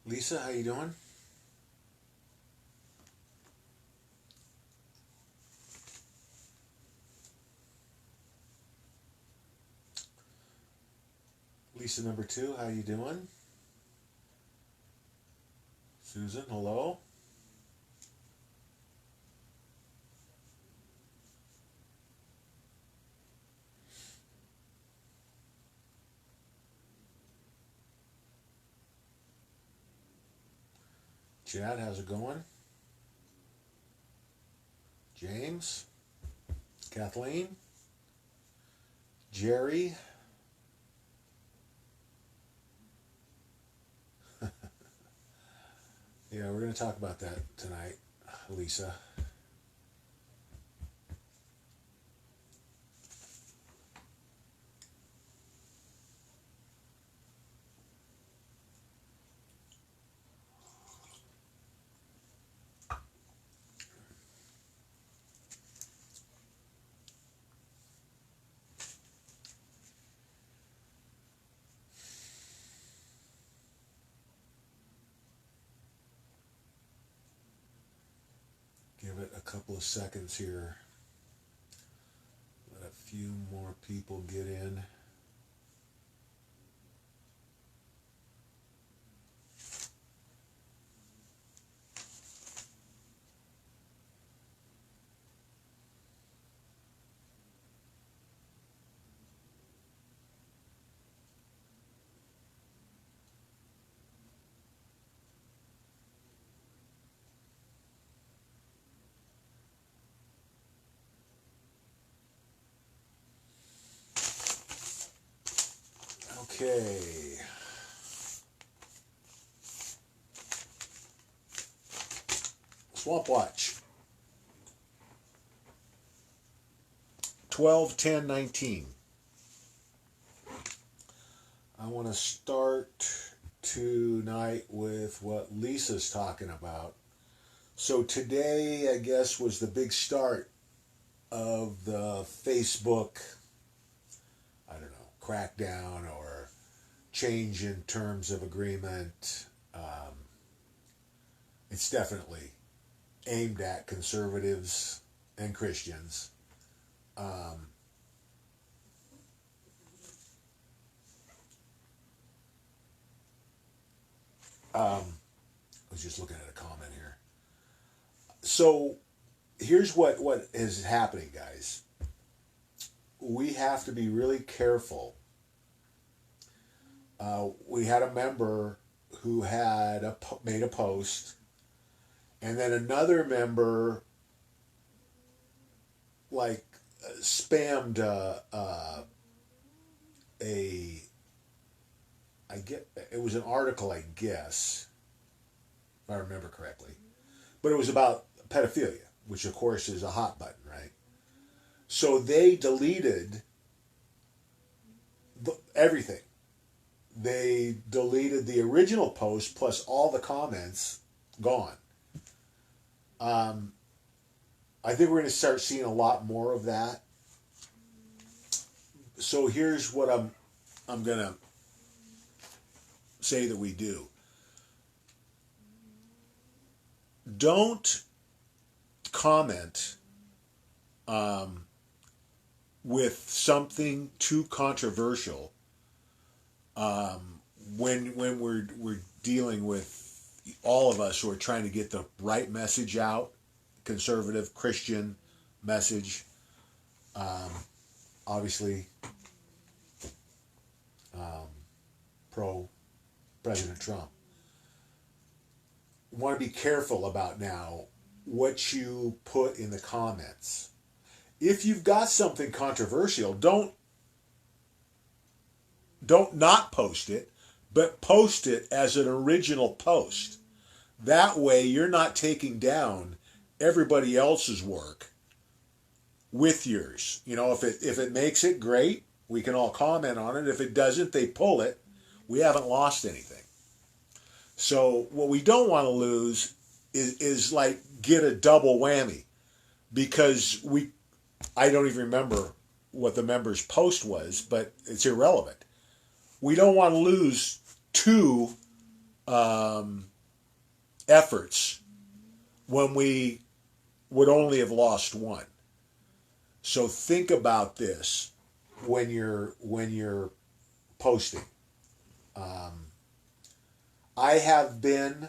Lisa, how you doing? Lisa number two, how you doing? Susan, hello. Chad, how's it going? James, Kathleen, Jerry. Yeah, we're going to talk about that tonight, Lisa. Give it a couple of seconds here. Let a few more people get in. Okay. Swampwatch. 12/10/19. I want to start tonight with what Lisa's talking about. So today, I guess, was the big start of the Facebook, I don't know, crackdown or change in terms of agreement. It's definitely aimed at conservatives and Christians. Um, I was just looking at a comment here. So here's what is happening, guys. We have to be really careful. We had a member who had made a post, and then another member like spammed a I get it was an article, I guess, if I remember correctly, but it was about pedophilia, which of course is a hot button, right? So they deleted everything. They deleted the original post plus all the comments, gone. Um, I think we're going to start seeing a lot more of that. So here's what I'm going to say that we do. Don't comment with something too controversial when we're dealing with all of us who are trying to get the right message out, conservative Christian message. Um, Obviously, um, pro President Trump. You want to be careful about now what you put in the comments. If you've got something controversial, don't not post it, but post it as an original post. That way you're not taking down everybody else's work with yours. You know, if it makes it, great. We can all comment on it. If it doesn't, they pull it. We haven't lost anything. So what we don't want to lose is like get a double whammy, because I don't even remember what the member's post was, but it's irrelevant. We don't want to lose two um, efforts when we would only have lost one. So think about this when you're posting. Um, I have been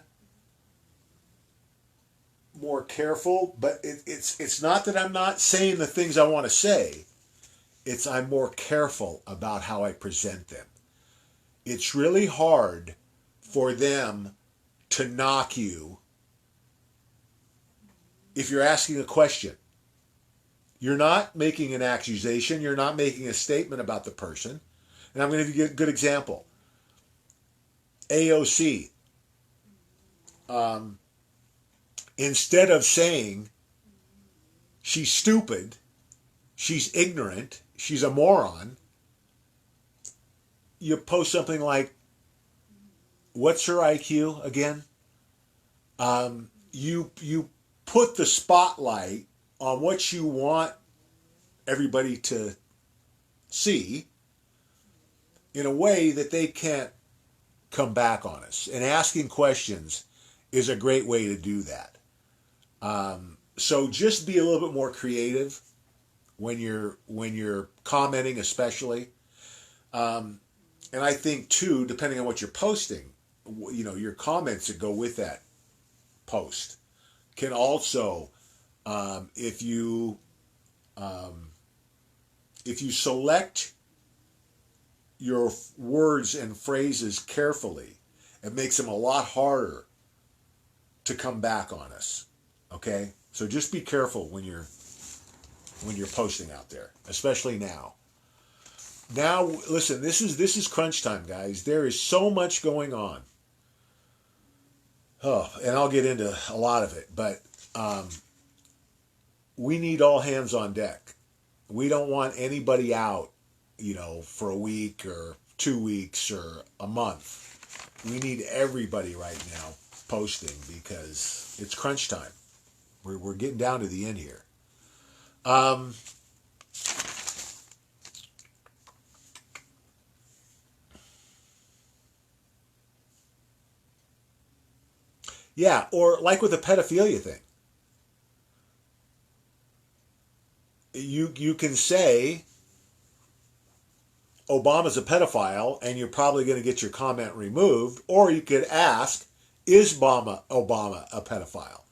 more careful, but it's not that I'm not saying the things I want to say. It's I'm more careful about how I present them. It's really hard for them to knock you if you're asking a question. You're not making an accusation. You're not making a statement about the person. And I'm going to give you a good example. AOC. Um, Instead of saying she's stupid, she's ignorant, she's a moron, you post something like, what's her IQ again? You put the spotlight on what you want everybody to see in a way that they can't come back on us. And asking questions is a great way to do that. So just be a little bit more creative when you're commenting, especially. And I think too, depending on what you're posting, your comments that go with that post can also, if you select your words and phrases carefully, it makes them a lot harder to come back on us. Okay, so just be careful when you're posting out there, especially now. Now, listen, this is crunch time, guys. There is so much going on. Oh, and I'll get into a lot of it, but we need all hands on deck. We don't want anybody out, for a week or 2 weeks or a month. We need everybody right now posting because it's crunch time. We're getting down to the end here. Yeah, or like with the pedophilia thing, you can say Obama's a pedophile, and you're probably going to get your comment removed, or you could ask, is Obama a pedophile?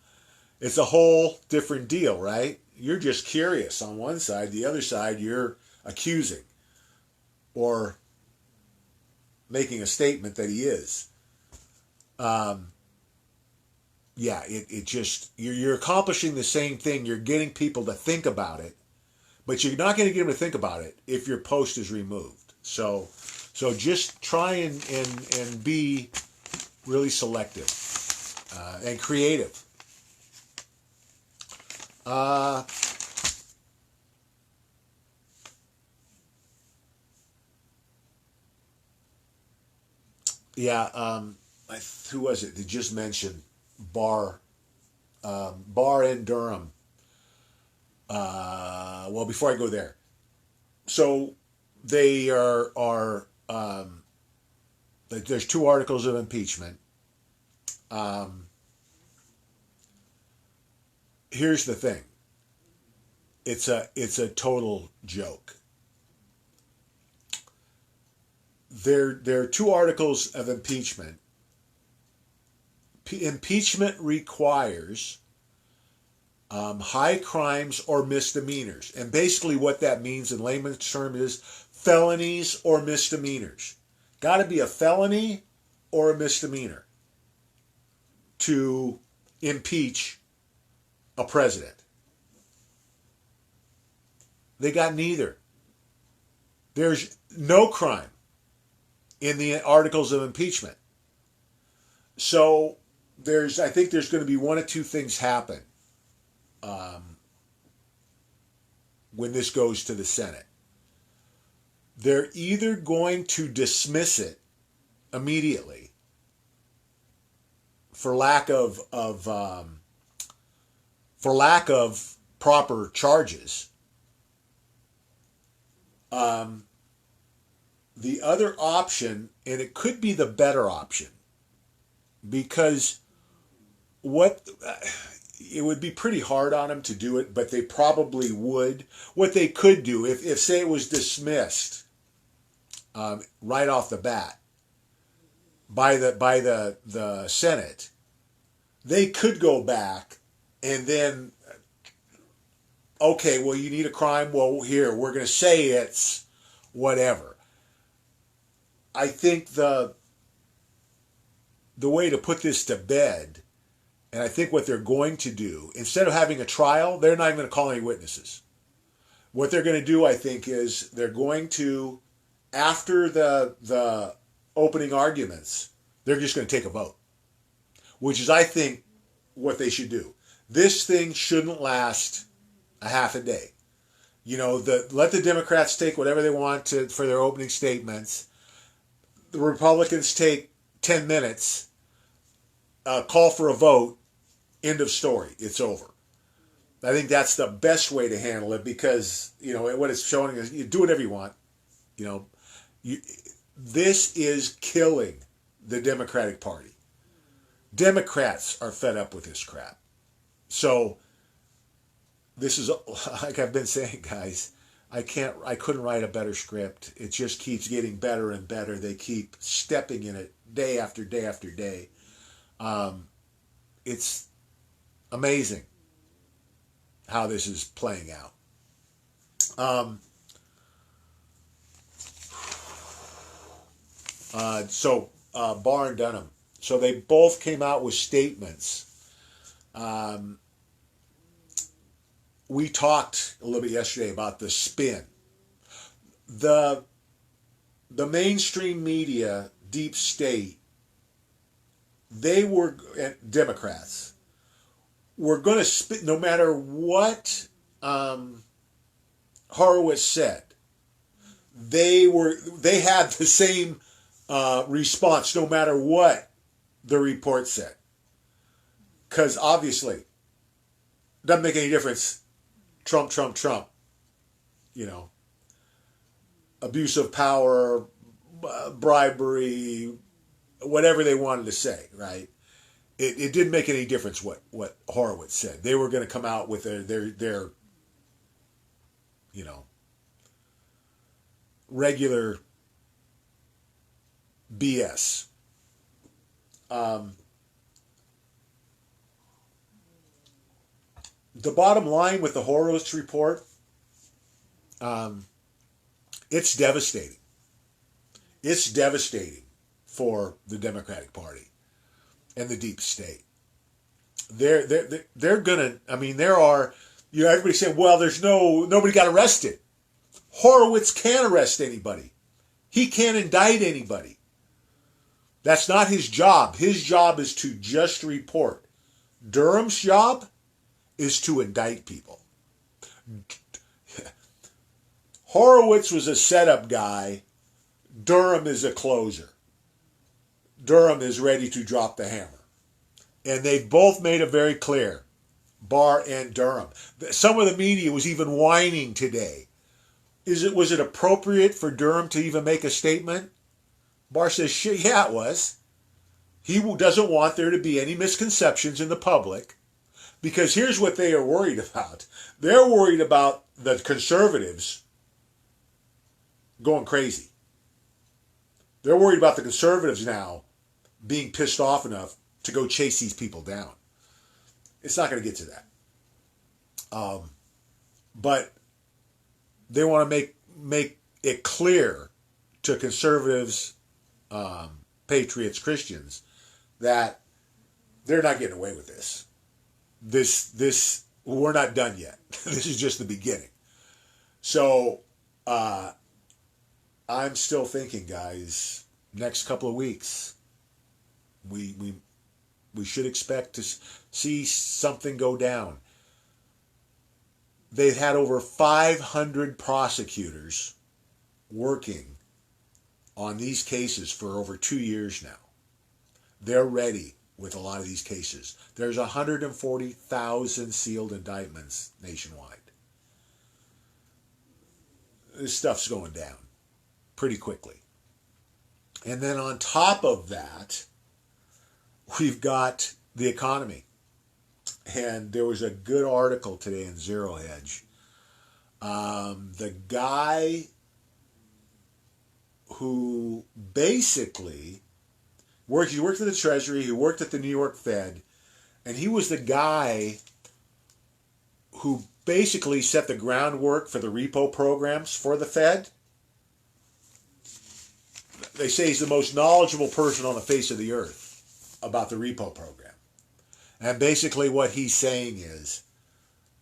It's a whole different deal, right? You're just curious on one side. The other side, you're accusing or making a statement that he is. Yeah, it just, you're accomplishing the same thing. You're getting people to think about it, but you're not going to get them to think about it if your post is removed. So just try and be really selective and creative. Yeah, who was it that just mentioned Bar in Durham? Well, before I go there, so they are there's two articles of impeachment. Um, Here's the thing. It's a total joke. There are two articles of impeachment. Impeachment requires high crimes or misdemeanors. And basically what that means in layman's terms is felonies or misdemeanors. Got to be a felony or a misdemeanor to impeach a president. They got neither. There's no crime in the articles of impeachment. So I think there's going to be one of two things happen when this goes to the Senate. They're either going to dismiss it immediately for lack of proper charges. The other option, and it could be the better option, because what it would be pretty hard on them to do it, but they probably would. What they could do, if say it was dismissed right off the bat by the Senate, they could go back and then, okay, well, you need a crime. Well, here, we're going to say it's whatever. I think the way to put this to bed, and I think what they're going to do, instead of having a trial, they're not even going to call any witnesses. What they're going to do, I think, is they're going to, after the opening arguments, they're just going to take a vote, which is, I think, what they should do. This thing shouldn't last a half a day. You know, let the Democrats take whatever they want for their opening statements. The Republicans take 10 minutes, call for a vote, end of story. It's over. I think that's the best way to handle it because, you know, what it's showing is you do whatever you want. You know, this is killing the Democratic Party. Democrats are fed up with this crap. So this is, like I've been saying, guys, I couldn't write a better script. It just keeps getting better and better. They keep stepping in it day after day after day. It's amazing how this is playing out. Barr and Dunham. So they both came out with statements. We talked a little bit yesterday about the spin. The mainstream media, deep state, Democrats were going to spin, no matter what Horowitz said. They had the same response, no matter what the report said, because obviously it doesn't make any difference. Trump, you know, abuse of power, bribery, whatever they wanted to say, right? It didn't make any difference what Horowitz said. They were going to come out with their you know, regular BS. The bottom line with the Horowitz report, it's devastating. It's devastating for the Democratic Party and the deep state. They're gonna. I mean, there are. You know, everybody saying, well, nobody got arrested. Horowitz can't arrest anybody. He can't indict anybody. That's not his job. His job is to just report. Durham's job is to indict people. Horowitz was a setup guy. Durham is a closer. Durham is ready to drop the hammer. And they've both made it very clear, Barr and Durham. Some of the media was even whining today. Was it appropriate for Durham to even make a statement? Barr says, shit, yeah, it was. He doesn't want there to be any misconceptions in the public, because here's what they are worried about. They're worried about the conservatives going crazy. They're worried about the conservatives now being pissed off enough to go chase these people down. It's not going to get to that. But they want to make it clear to conservatives, patriots, Christians, that they're not getting away with this. This we're not done yet. This is just the beginning. So I'm still thinking, guys, next couple of weeks, we should expect to see something go down. They've had over 500 prosecutors working on these cases for over 2 years now. They're ready with a lot of these cases. There's 140,000 sealed indictments nationwide. This stuff's going down pretty quickly. And then on top of that, we've got the economy. And there was a good article today in Zero Hedge. The guy who basically he worked at the Treasury, he worked at the New York Fed, and he was the guy who basically set the groundwork for the repo programs for the Fed. They say he's the most knowledgeable person on the face of the earth about the repo program. And basically what he's saying is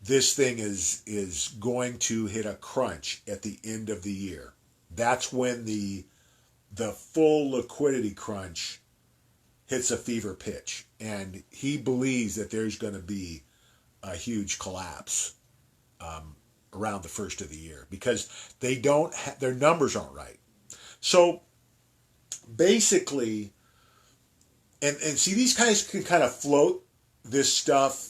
this thing is going to hit a crunch at the end of the year. That's when the full liquidity crunch hits a fever pitch. And he believes that there's going to be a huge collapse around the first of the year because they don't their numbers aren't right. So basically, and see, these guys can kind of float this stuff.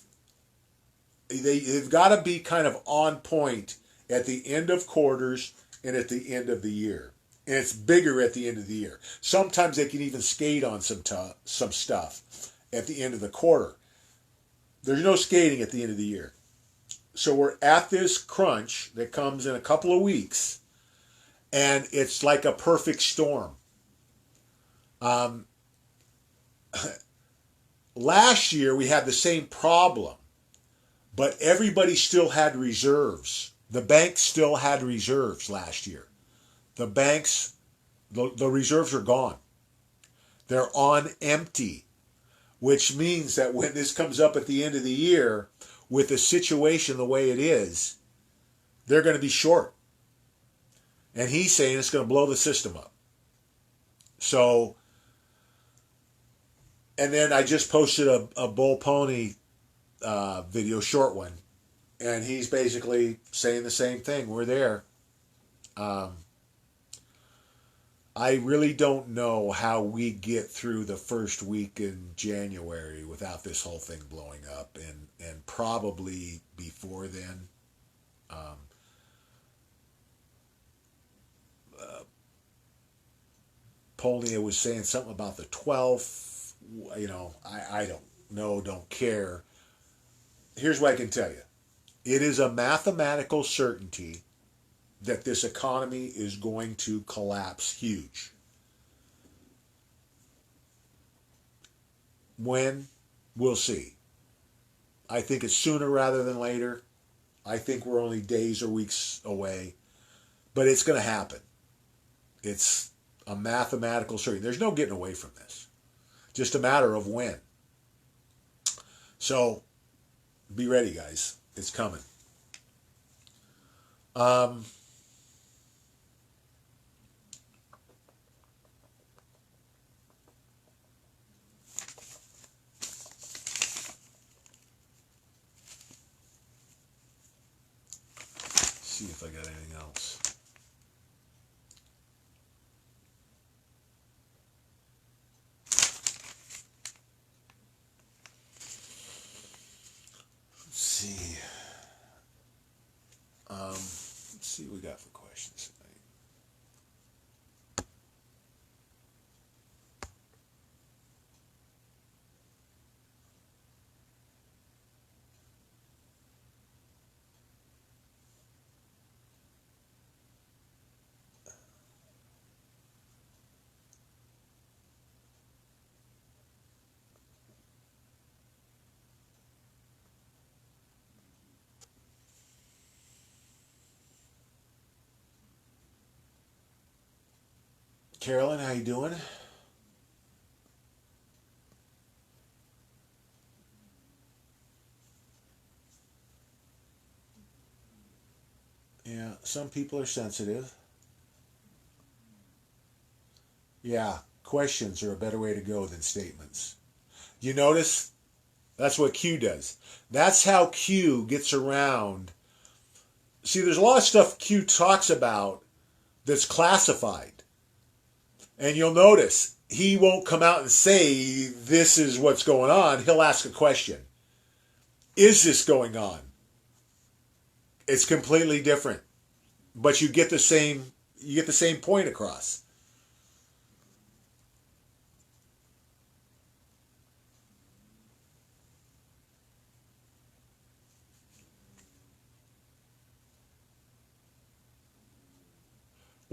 They've got to be kind of on point at the end of quarters and at the end of the year. And it's bigger at the end of the year. Sometimes they can even skate on some stuff at the end of the quarter. There's no skating at the end of the year. So we're at this crunch that comes in a couple of weeks, and it's like a perfect storm. Last year we had the same problem, but everybody still had reserves. The banks still had reserves last year. The banks, the reserves are gone. They're on empty, which means that when this comes up at the end of the year, with the situation the way it is, they're going to be short. And he's saying it's going to blow the system up. So, and then I just posted a Bull Pony video, short one, and he's basically saying the same thing. We're there. I really don't know how we get through the first week in January without this whole thing blowing up, and probably before then. Polnia was saying something about the 12th. You know, I don't know, don't care. Here's what I can tell you. It is a mathematical certainty that this economy is going to collapse huge. When? We'll see. I think it's sooner rather than later. I think we're only days or weeks away. But it's going to happen. It's a mathematical certainty. There's no getting away from this. Just a matter of when. So, be ready, guys. It's coming. See if I got anything else. Let's see. Let's see what we got for questions tonight. Carolyn, how you doing? Yeah, some people are sensitive. Yeah, questions are a better way to go than statements. You notice? That's what Q does. That's how Q gets around. See, there's a lot of stuff Q talks about that's classified. And you'll notice he won't come out and say this is what's going on. He'll ask a question. Is this going on? It's completely different. But you get the same point across.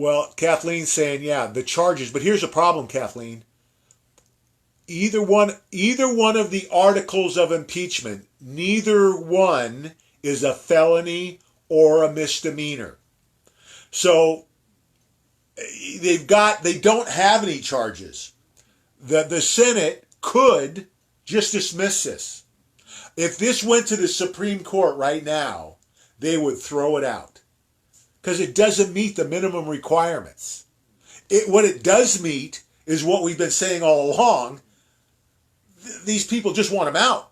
Well, Kathleen's saying, yeah, the charges. But here's a problem, Kathleen. Either one of the articles of impeachment, neither one is a felony or a misdemeanor. So they don't have any charges. The Senate could just dismiss this. If this went to the Supreme Court right now, they would throw it out because it doesn't meet the minimum requirements. What it does meet is what we've been saying all along. These people just want him out.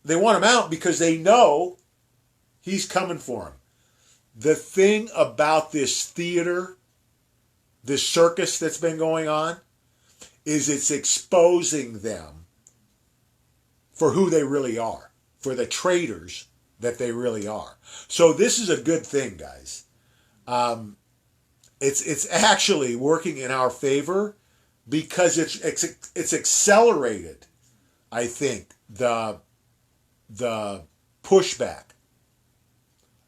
They want him out because they know he's coming for them. The thing about this theater, this circus that's been going on, is it's exposing them for who they really are, for the traitors that they really are. So this is a good thing, guys. It's actually working in our favor because it's accelerated, I think, the pushback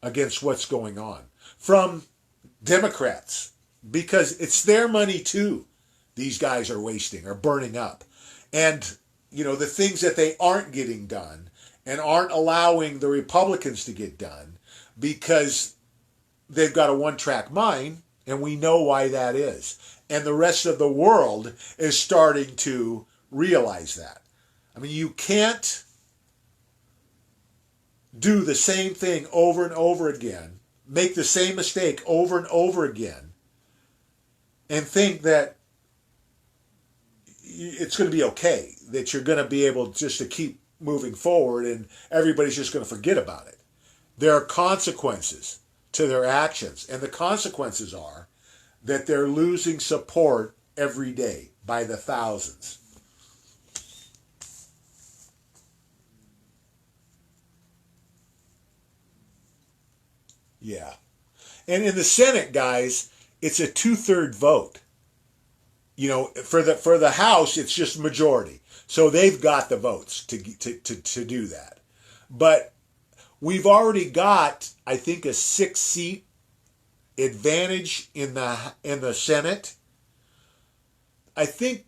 against what's going on from Democrats, because it's their money too these guys are wasting, are burning up. And, the things that they aren't getting done and aren't allowing the Republicans to get done because they've got a one-track mind, and we know why that is. And the rest of the world is starting to realize that. I mean, you can't do the same thing over and over again, make the same mistake over and over again, and think that it's going to be okay, that you're going to be able just to keep moving forward and everybody's just going to forget about it. There are consequences to their actions, and the consequences are that they're losing support every day by the thousands. Yeah. And in the Senate, guys, it's a 2/3 vote. For the House, it's just majority. So they've got the votes to do that. But we've already got, I think, a 6-seat advantage in the Senate. I think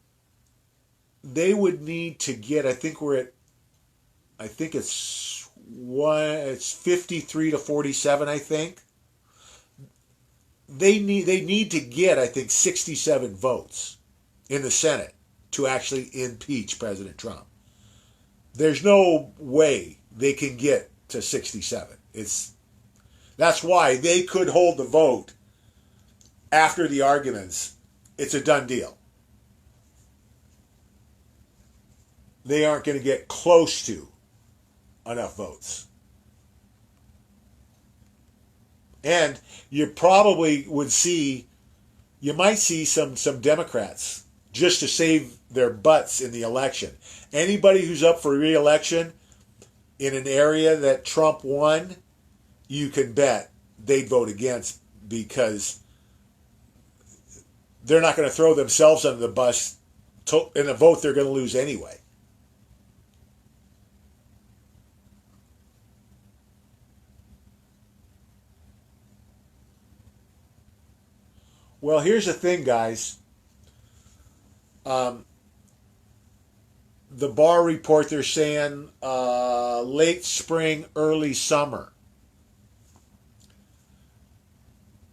they would need to get, I think it's 53 to 47, I think. They need to get, I think, 67 votes in the Senate to actually impeach President Trump. There's no way they can get to 67. That's why they could hold the vote after the arguments. It's a done deal. They aren't going to get close to enough votes. And you probably you might see some Democrats just to save their butts in the election. Anybody who's up for re-election in an area that Trump won, you can bet they'd vote against because they're not going to throw themselves under the bus in a vote they're going to lose anyway. Well, here's the thing, guys. The Barr report, they're saying late spring, early summer.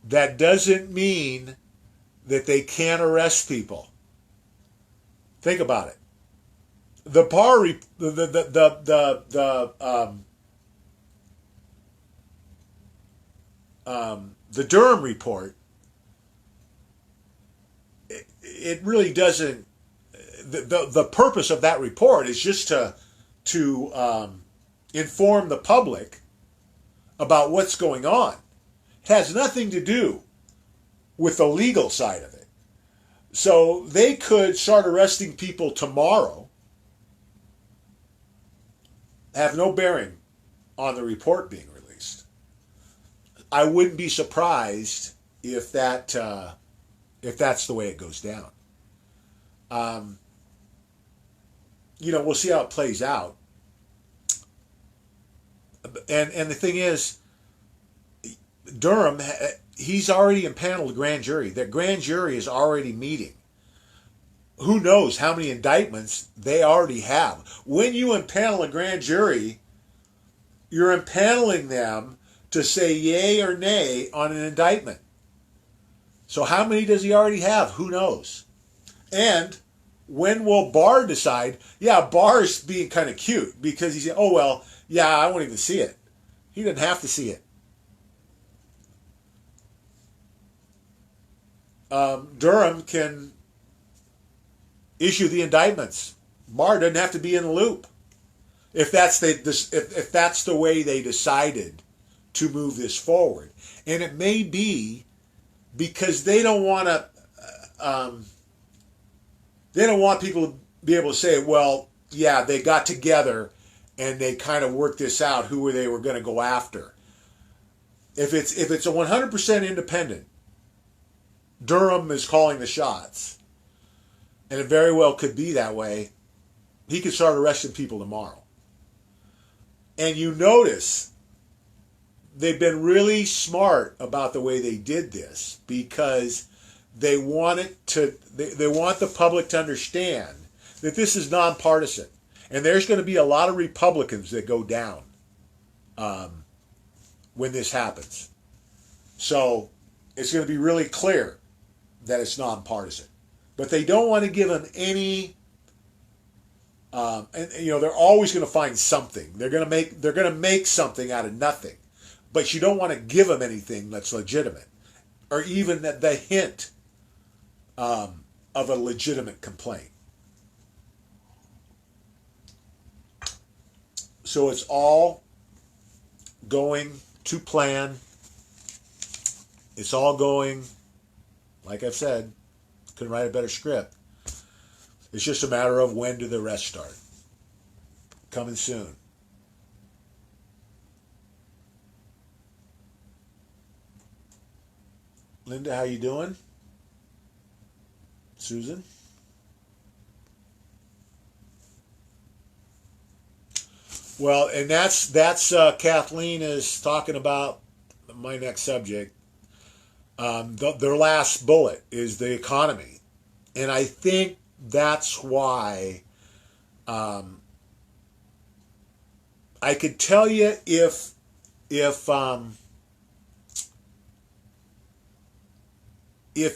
That doesn't mean that they can't arrest people. Think about it. The Barr, the Durham report, it really doesn't. The purpose of that report is just to inform the public about what's going on. It has nothing to do with the legal side of it. So they could start arresting people tomorrow, have no bearing on the report being released. I wouldn't be surprised if that's the way it goes down. We'll see how it plays out. And the thing is, Durham, he's already impaneled a grand jury. That grand jury is already meeting. Who knows how many indictments they already have. When you impanel a grand jury, you're impaneling them to say yay or nay on an indictment. So how many does he already have? Who knows? And when will Barr decide? Yeah, Barr's being kind of cute because he's, oh, well, yeah, I won't even see it. He didn't have to see it. Durham can issue the indictments. Barr doesn't have to be in the loop. If that's the way they decided to move this forward, and it may be because they don't want people to be able to say, well, yeah, they got together and they kind of worked this out who they were going to go after. If it's a 100% independent, Durham is calling the shots, and it very well could be that way. He could start arresting people tomorrow. And you notice they've been really smart about the way they did this because they want they want the public to understand that this is nonpartisan. And there's going to be a lot of Republicans that go down when this happens. So it's going to be really clear that it's nonpartisan. But they don't want to give them any, and they're always going to find something. They're going to make something out of nothing. But you don't want to give them anything that's legitimate, or even the hint of a legitimate complaint. So it's all going to plan. It's all going, like I've said, couldn't write a better script. It's just a matter of when do the arrests start. Coming soon. Linda, how you doing? Susan? Well, and that's Kathleen is talking about my next subject. Their last bullet is the economy, and I think that's why I could tell you if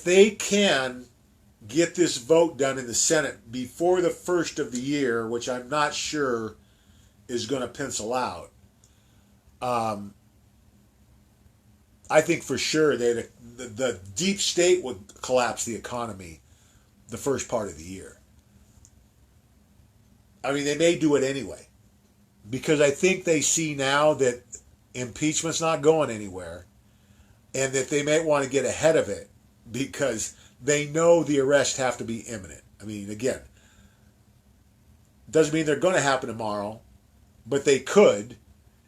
they can get this vote done in the Senate before the first of the year, which I'm not sure is going to pencil out, I think for sure the deep state would collapse the economy the first part of the year. I mean, they may do it anyway, because I think they see now that impeachment's not going anywhere, and that they may want to get ahead of it because they know the arrests have to be imminent. I mean, again, doesn't mean they're going to happen tomorrow, but they could,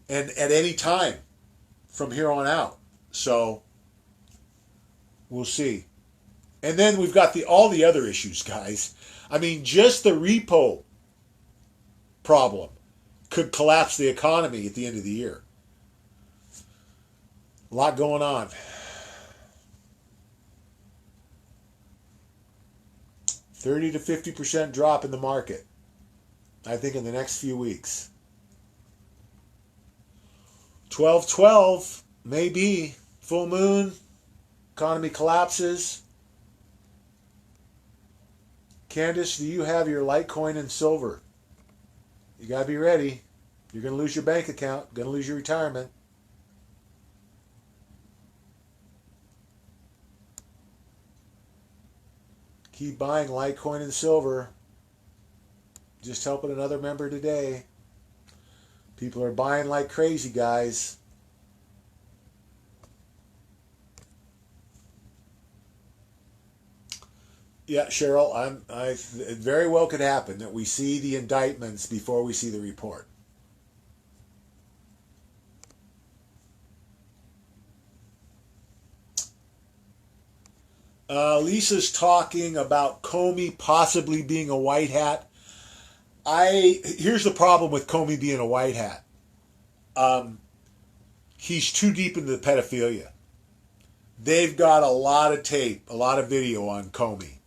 and at any time from here on out. So we'll see. And then we've got all the other issues, guys. I mean, just the repo problem could collapse the economy at the end of the year. A lot going on. 30 to 50% drop in the market, I think, in the next few weeks. 12/12, maybe. Full moon. Economy collapses. Candace, do you have your Litecoin and silver? You got to be ready. You're going to lose your bank account. Going to lose your retirement. Keep buying Litecoin and silver. Just helping another member today. People are buying like crazy, guys. Yeah, Cheryl, it very well could happen that we see the indictments before we see the report. Lisa's talking about Comey possibly being a white hat. Here's the problem with Comey being a white hat. He's too deep into the pedophilia. they've got a lot of tape, a lot of video on Comey.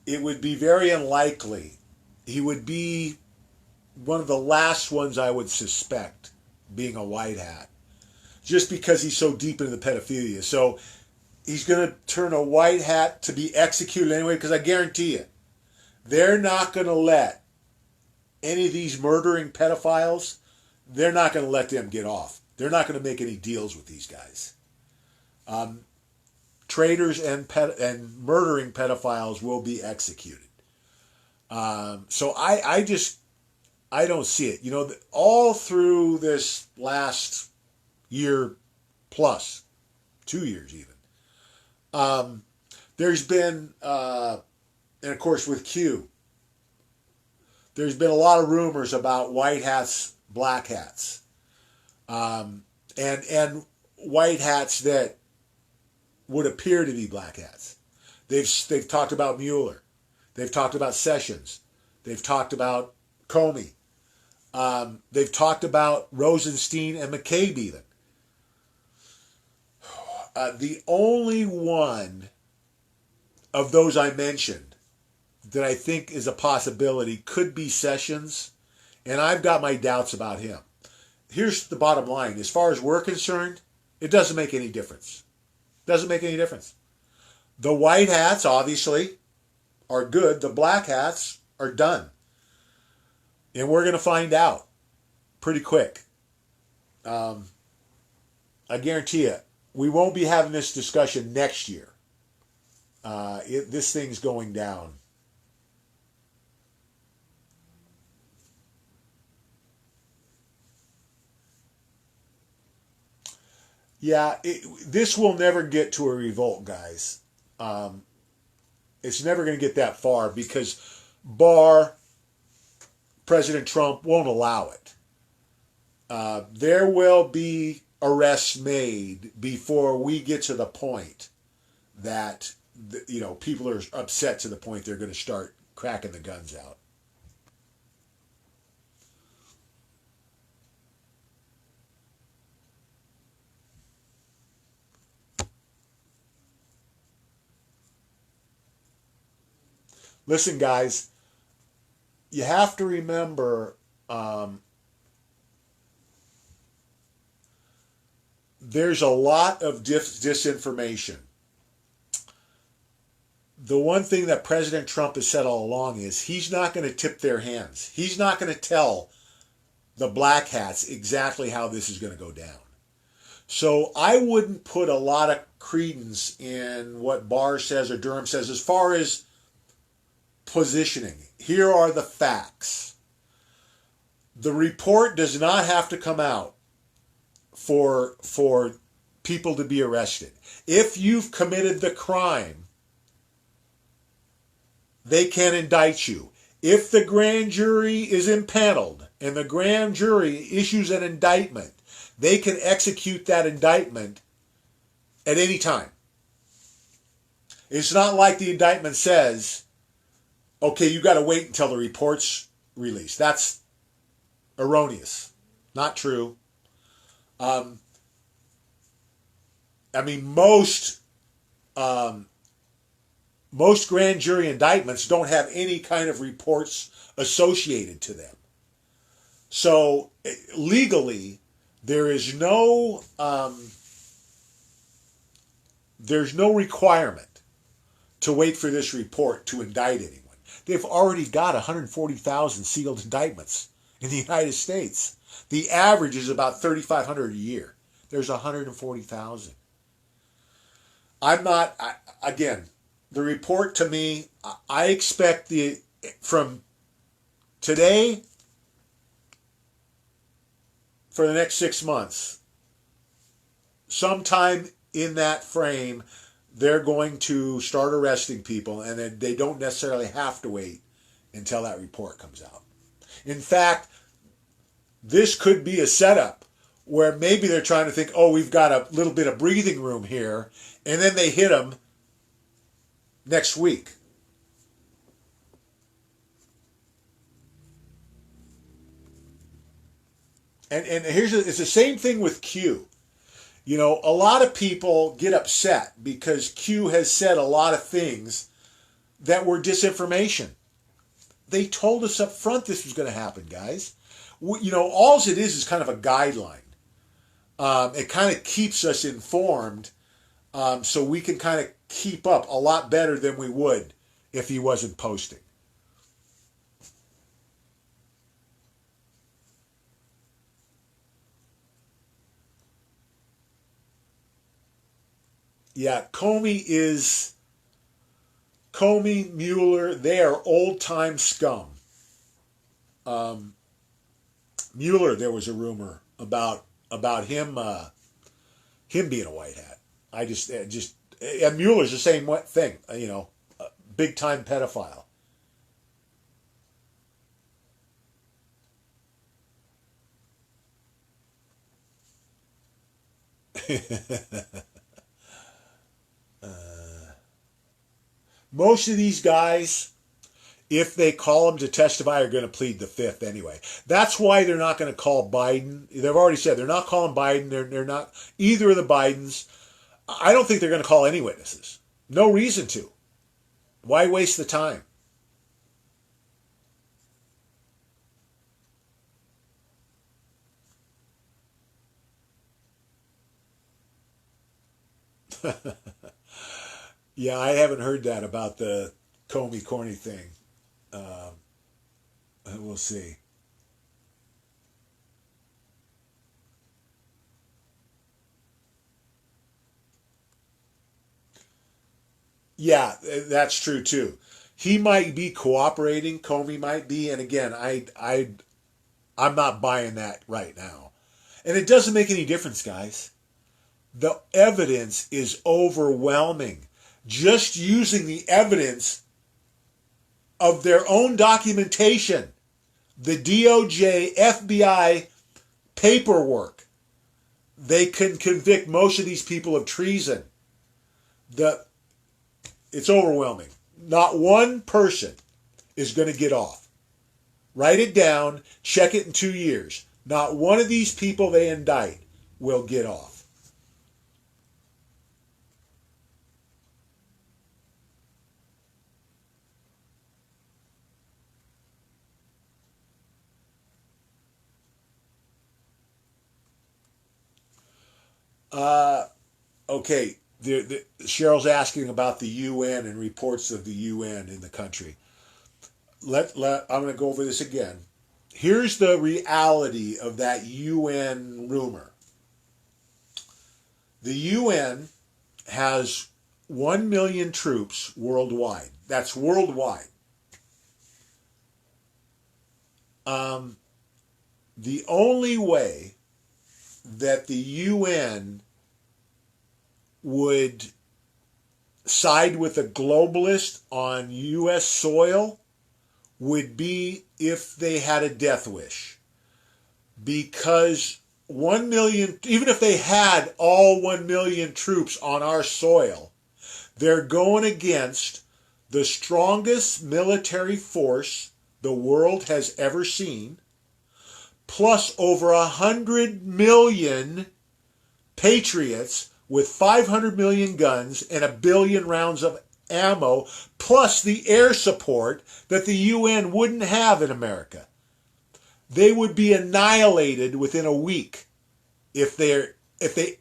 It would be very unlikely. He would be one of the last ones I would suspect being a white hat, just because he's so deep into the pedophilia. So he's going to turn a white hat to be executed anyway, because I guarantee you, they're not going to let any of these murdering pedophiles, they're not going to let them get off. They're not going to make any deals with these guys. Traitors and murdering pedophiles will be executed. So I don't see it. You know, all through this last year plus, 2 years even, there's been, and of course with Q, there's been a lot of rumors about white hats, black hats, and white hats that would appear to be black hats. They've talked about Mueller. They've talked about Sessions. They've talked about Comey. They've talked about Rosenstein and McCabe even. The only one of those I mentioned that I think is a possibility could be Sessions, and I've got my doubts about him. Here's the bottom line. As far as we're concerned, it doesn't make any difference. Doesn't make any difference. The white hats, obviously, are good. The black hats are done. And we're going to find out pretty quick. I guarantee you, we won't be having this discussion next year. This thing's going down. Yeah, this will never get to a revolt, guys. It's never going to get that far because President Trump won't allow it. There will be arrests made before we get to the point that people are upset to the point they're going to start cracking the guns out. Listen, guys, you have to remember there's a lot of disinformation. The one thing that President Trump has said all along is he's not going to tip their hands. He's not going to tell the black hats exactly how this is going to go down. So I wouldn't put a lot of credence in what Barr says or Durham says as far as positioning. Here are the facts. The report does not have to come out for people to be arrested. If you've committed the crime, they can indict you. If the grand jury is impaneled and the grand jury issues an indictment, they can execute that indictment at any time. It's not like the indictment says, okay, you got to wait until the report's released. That's erroneous. Not true. Most grand jury indictments don't have any kind of reports associated to them. So legally, there's no requirement to wait for this report to indict anyone. They've already got 140,000 sealed indictments in the United States. The average is about 3,500 a year. There's 140,000. Again, the report to me, I expect from today for the next 6 months, sometime in that frame, they're going to start arresting people, and then they don't necessarily have to wait until that report comes out. In fact, this could be a setup where maybe they're trying to think, oh, we've got a little bit of breathing room here, and then they hit them next week. And it's the same thing with Q. You know, a lot of people get upset because Q has said a lot of things that were disinformation. They told us up front this was going to happen, guys. You know, all it is kind of a guideline. It kind of keeps us informed, so we can kind of keep up a lot better than we would if he wasn't posting. Yeah, Comey, Mueller, they are old time scum. Um, Mueller, there was a rumor about him being a white hat. And Mueller's the same thing. You know, big time pedophile. Most of these guys, if they call them to testify, are going to plead the fifth anyway. That's why they're not going to call Biden. They've already said they're not calling Biden. They're not either of the Bidens. I don't think they're going to call any witnesses. No reason to. Why waste the time? Yeah, I haven't heard that about the Comey Corny thing. Um, we'll see. Yeah, that's true too. He might be cooperating. Comey might be, and again, I'm not buying that right now. And it doesn't make any difference, guys. The evidence is overwhelming. Just using the evidence of their own documentation, the DOJ, FBI paperwork, they can convict most of these people of treason. The It's overwhelming. Not one person is going to get off. Write it down, check it in 2 years. Not one of these people they indict will get off. Uh, okay, Cheryl's asking about the UN and reports of the UN in the country. I'm going to go over this again. Here's the reality of that UN rumor. The UN has 1 million troops worldwide. That's worldwide. Um, the only way that the UN would side with a globalist on U.S. soil would be if they had a death wish. Because 1 million, even if they had all 1 million troops on our soil, they're going against the strongest military force the world has ever seen, plus over 100 million patriots with 500 million guns and 1 billion rounds of ammo, plus the air support that the UN wouldn't have in America. They would be annihilated within a week if they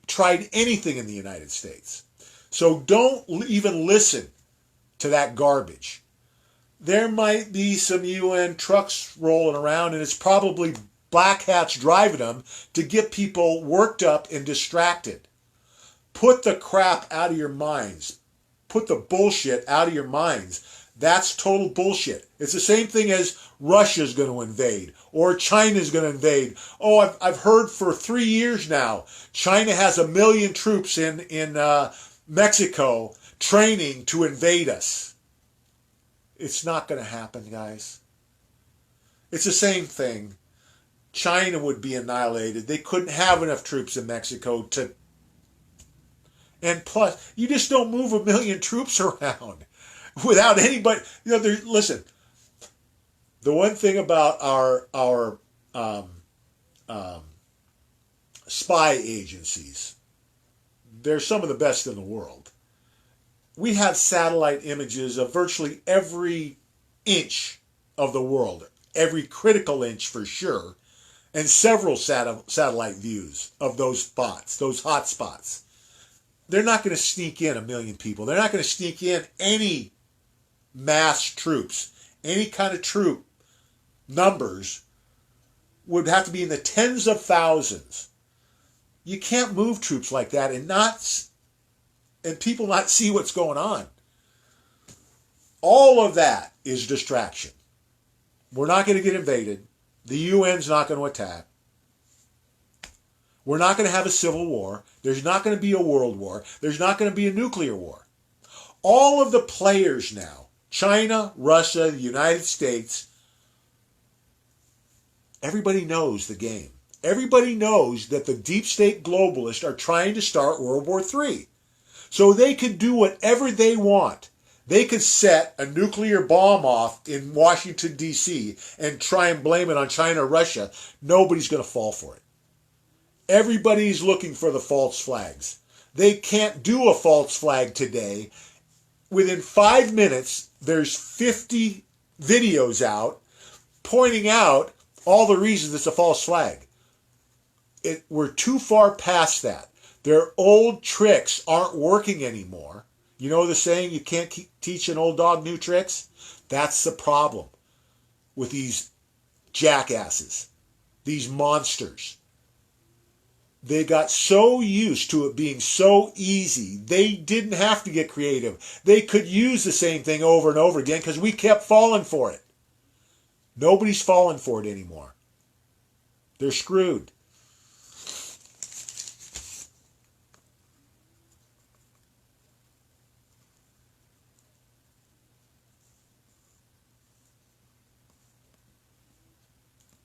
tried anything in the United States. So don't even listen to that garbage. There might be some UN trucks rolling around, and it's probably black hats driving them to get people worked up and distracted. Put the crap out of your minds. Put the bullshit out of your minds. That's total bullshit. It's the same thing as Russia's going to invade or China's going to invade. Oh, I've heard for 3 years now, China has 1 million troops in Mexico training to invade us. It's not going to happen, guys. It's the same thing. China would be annihilated. They couldn't have enough troops in Mexico to. And plus, you just don't move 1 million troops around without anybody. You know, listen. The one thing about our um, spy agencies, they're some of the best in the world. We have satellite images of virtually every inch of the world, every critical inch for sure, and several satellite views of those spots, those hot spots. They're not going to sneak in 1,000,000 people. They're not going to sneak in any mass troops. Any kind of troop numbers would have to be in the tens of thousands. You can't move troops like that and people not see what's going on. All of that is distraction. We're not going to get invaded. The UN's not going to attack. We're not going to have a civil war. There's not going to be a world war. There's not going to be a nuclear war. All of the players now, China, Russia, the United States, everybody knows the game. Everybody knows that the deep state globalists are trying to start World War III. So they could do whatever they want. They could set a nuclear bomb off in Washington, D.C. and try and blame it on China or Russia. Nobody's going to fall for it. Everybody's looking for the false flags. They can't do a false flag today. Within 5 minutes, there's 50 videos out pointing out all the reasons it's a false flag. We're too far past that. Their old tricks aren't working anymore. You know the saying, you can't teach an old dog new tricks? That's the problem with these jackasses, these monsters. They got so used to it being so easy, they didn't have to get creative. They could use the same thing over and over again because we kept falling for it. Nobody's falling for it anymore. They're screwed.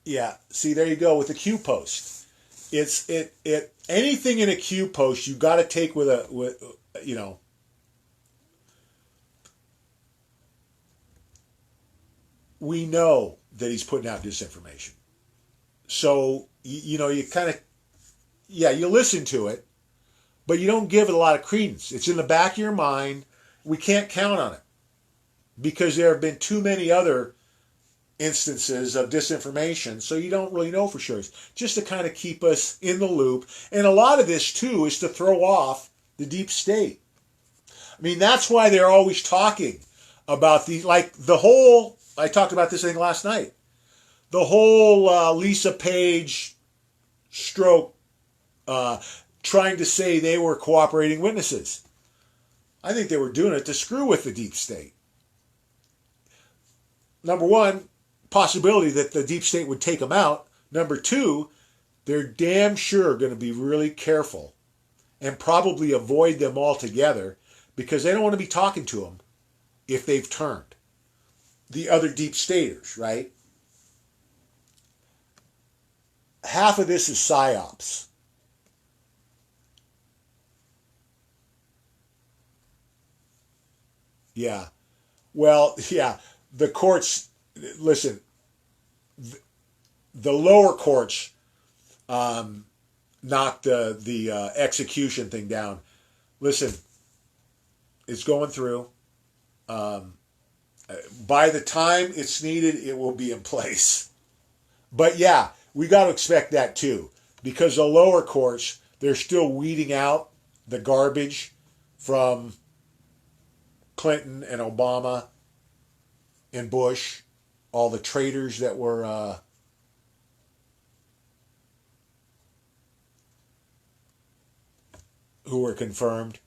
Yeah, see, there you go with the Q post. It's anything in a Q post you got to take with we know that he's putting out disinformation. So you kind of you listen to it, but you don't give it a lot of credence. It's in the back of your mind. We can't count on it because there have been too many other instances of disinformation, so you don't really know for sure. It's just to kind of keep us in the loop. And a lot of this, too, is to throw off the deep state. I mean, that's why they're always talking about I talked about this thing last night. The whole Lisa Page stroke trying to say they were cooperating witnesses. I think they were doing it to screw with the deep state. Number one, possibility that the deep state would take them out. Number two, they're damn sure going to be really careful and probably avoid them altogether because they don't want to be talking to them if they've turned. The other deep staters, right? Half of this is psyops. Yeah. Well, yeah. The courts, listen, the lower courts knocked the execution thing down. Listen, it's going through. By the time it's needed, it will be in place. But yeah, we got to expect that too, because the lower courts, they're still weeding out the garbage from Clinton and Obama and Bush, all the traitors that were who were confirmed,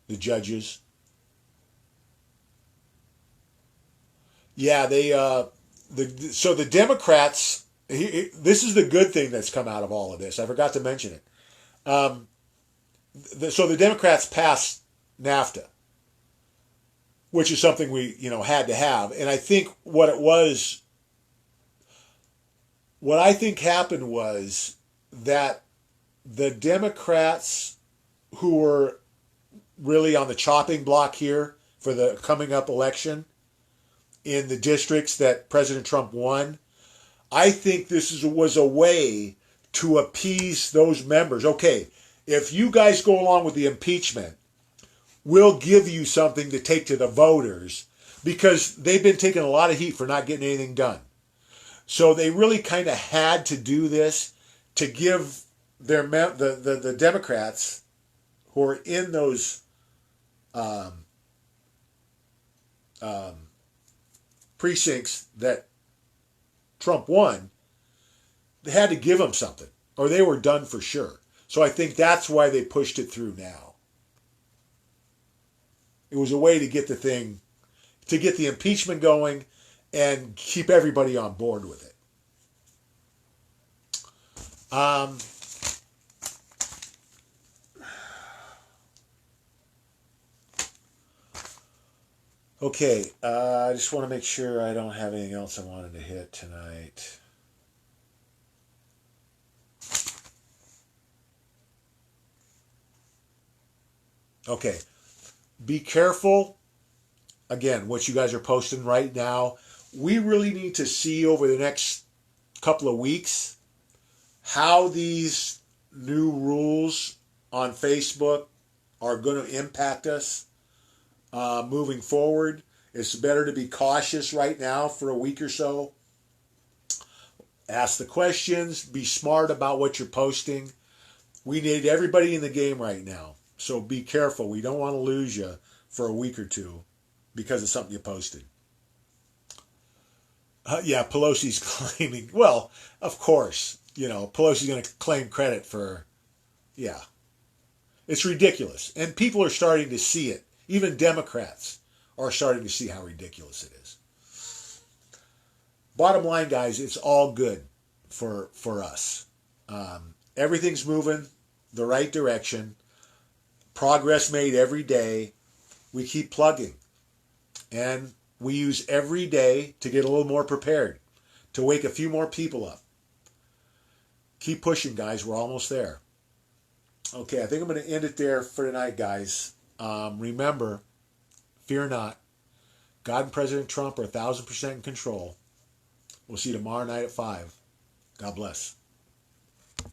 the judges. Yeah, so the Democrats. This is the good thing that's come out of all of this. I forgot to mention it. So the Democrats passed NAFTA, which is something we had to have. And I think what I think happened was that the Democrats who were really on the chopping block here for the coming up election in the districts that President Trump won, I think this was a way to appease those members. Okay, if you guys go along with the impeachment, we'll give you something to take to the voters, because they've been taking a lot of heat for not getting anything done. So they really kind of had to do this to give the Democrats who are in those um, um, precincts that Trump won, they had to give them something, or they were done for sure. So I think that's why they pushed it through now. It was a way to get the impeachment going and keep everybody on board with it. Okay, I just want to make sure I don't have anything else I wanted to hit tonight. Okay, be careful. Again, what you guys are posting right now, we really need to see over the next couple of weeks how these new rules on Facebook are going to impact us moving forward. It's better to be cautious right now for a week or so. Ask the questions. Be smart about what you're posting. We need everybody in the game right now. So be careful. We don't want to lose you for a week or two because of something you posted. Yeah, Pelosi's claiming. Well, of course, Pelosi's going to claim credit for. Yeah, it's ridiculous, and people are starting to see it. Even Democrats are starting to see how ridiculous it is. Bottom line, guys, it's all good for us. Everything's moving the right direction. Progress made every day. We keep plugging. And we use every day to get a little more prepared, to wake a few more people up. Keep pushing, guys. We're almost there. Okay, I think I'm going to end it there for tonight, guys. Remember, fear not. God and President Trump are 1,000% in control. We'll see you tomorrow night at 5. God bless.